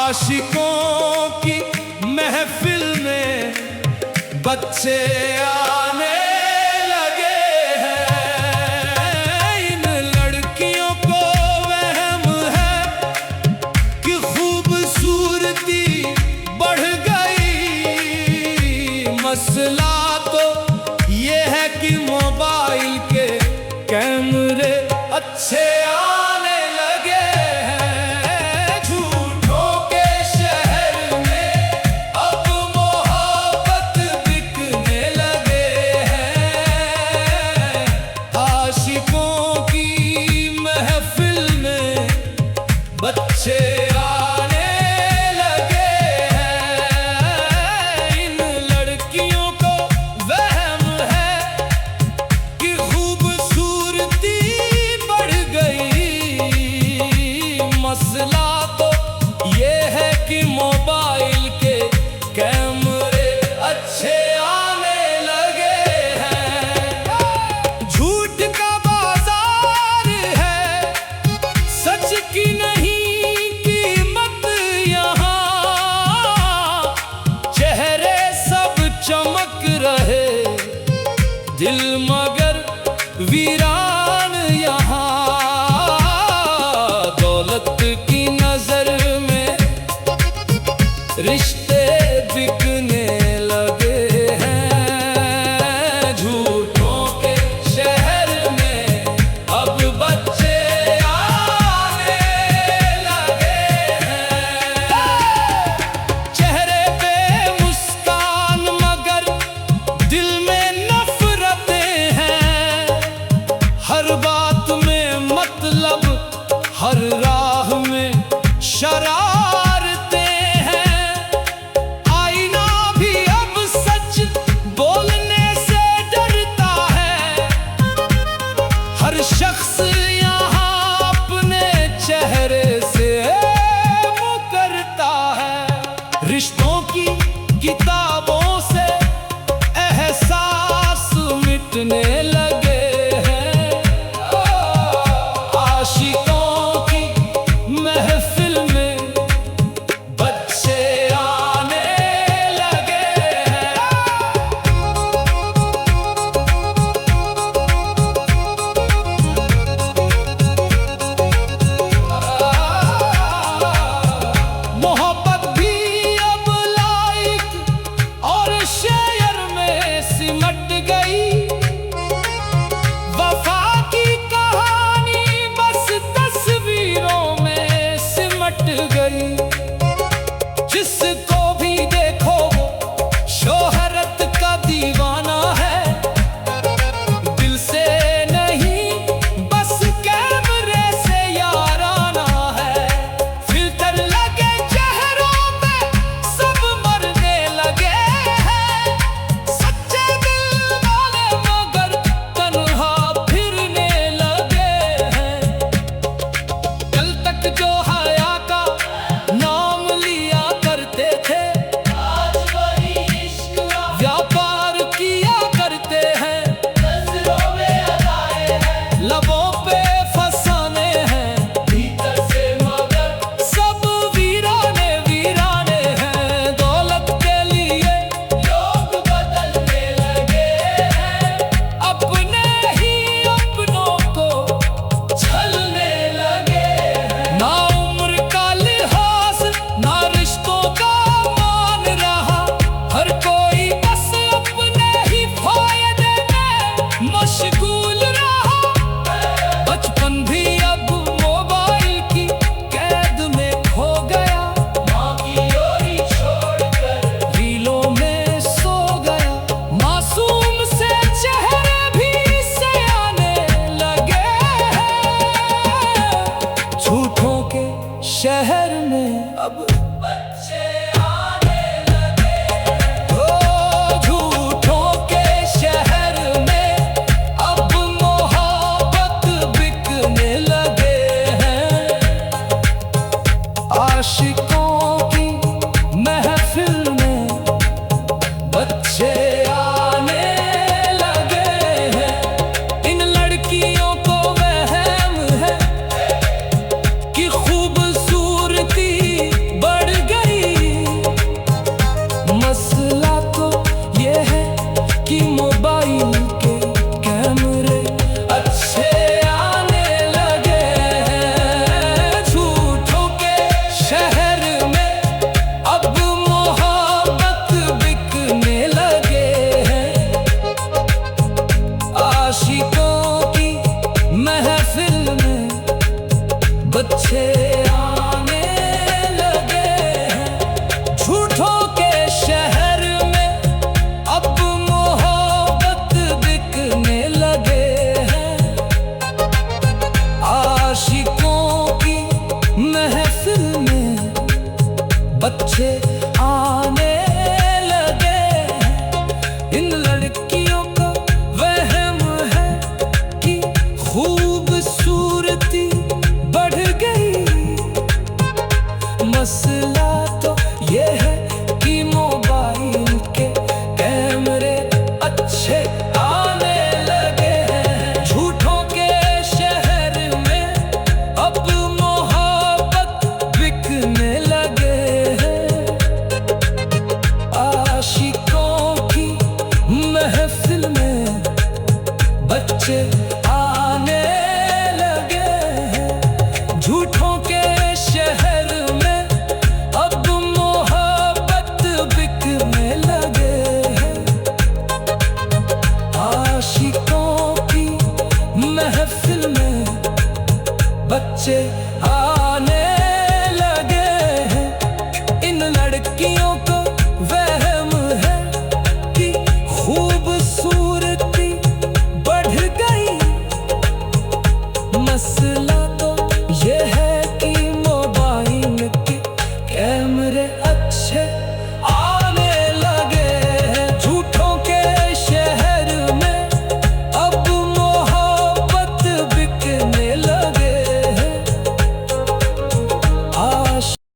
आशिकों की महफिल में बच्चे आने लगे हैं। इन लड़कियों को वहम है कि खूबसूरती बढ़ गई। मसला तो ये है कि मोबाइल के कैमरे अच्छे आने लगे हैं। झूठों के शहर में अब मोहब्बत बिकने लगे हैं। आशिकों की महफिल में बच्चे आने लगे हैं। इन लड़कियों को वहम है कि खूबसूरती बढ़ गई। मसला तो ये है कि मोबाइल के कैमरे अच्छे आने लगे हैं। झूठ का बाजार है, सच की नहीं कीमत यहाँ। चेहरे सब चमक रहे, दिल मगर वीरान यहाँ। दौलत की नजर में रिश्ते बिकने लगे हैं। झूठों के शहर में अब बच्चे आने लगे हैं। चेहरे पे मुस्कान मगर दिल में नफरतें हैं। हर बात में मतलब, हर राह में शरारतें हैं। आईना भी अब सच बोलने से डरता है। हर शख्स यहाँ अपने चेहरे से मुकरता है। रिश्तों की किताबों से एहसास मिटने लगे हैं। आशिकों की महफिल में बच्चे आने लगे हैं। मोहब्बत भी अब लाइक और शेयर में सिमट गई। वफा की कहानी बस तस्वीरों में सिमट गई। जिसको भी देखो वो शोहरत का दीवाना है। दिल से नहीं बस कैमरे से याराना है। फिल्टर लगे चेहरों पे सब मरने लगे हैं। सच्चे दिल वाले मगर तन्हा फिरने लगे हैं। कल तक जो हया का नाम लिया करते थे, आज वही इश्क का व्यापार किया करते हैं। नजरों में अदाए हैं, लबों पे फसाने हैं। भीतर से मगर सब वीराने वीराने हैं। दौलत के लिए लोग बदलने लगे हैं। अपने ही अपनों को छलने लगे हैं। ना उम्र का लिहाज, ना रिश्तों का मान रहा। हर कोई बस अपने ही फायदे में मशगूल रहा। बचपन भी अब मोबाइल की कैद में खो गया। माँ की ओरी छोड़कर रीलों में सो गया। मासूम से चेहरे भी सयाने लगे हैं। झूठों के शहर में अब बच्चे आने लगे हैं। ओ झूठों के शहर में अब मोहब्बत बिकने लगे हैं। आशिकों की महफिल में बच्चे आने लगे हैं। इन लड़कियों को वहम है कि खूबसूरती बढ़ बच्चे आने लगे हैं। इन लड़कियों को वहम है कि खूबसूरती बढ़ गई। मसला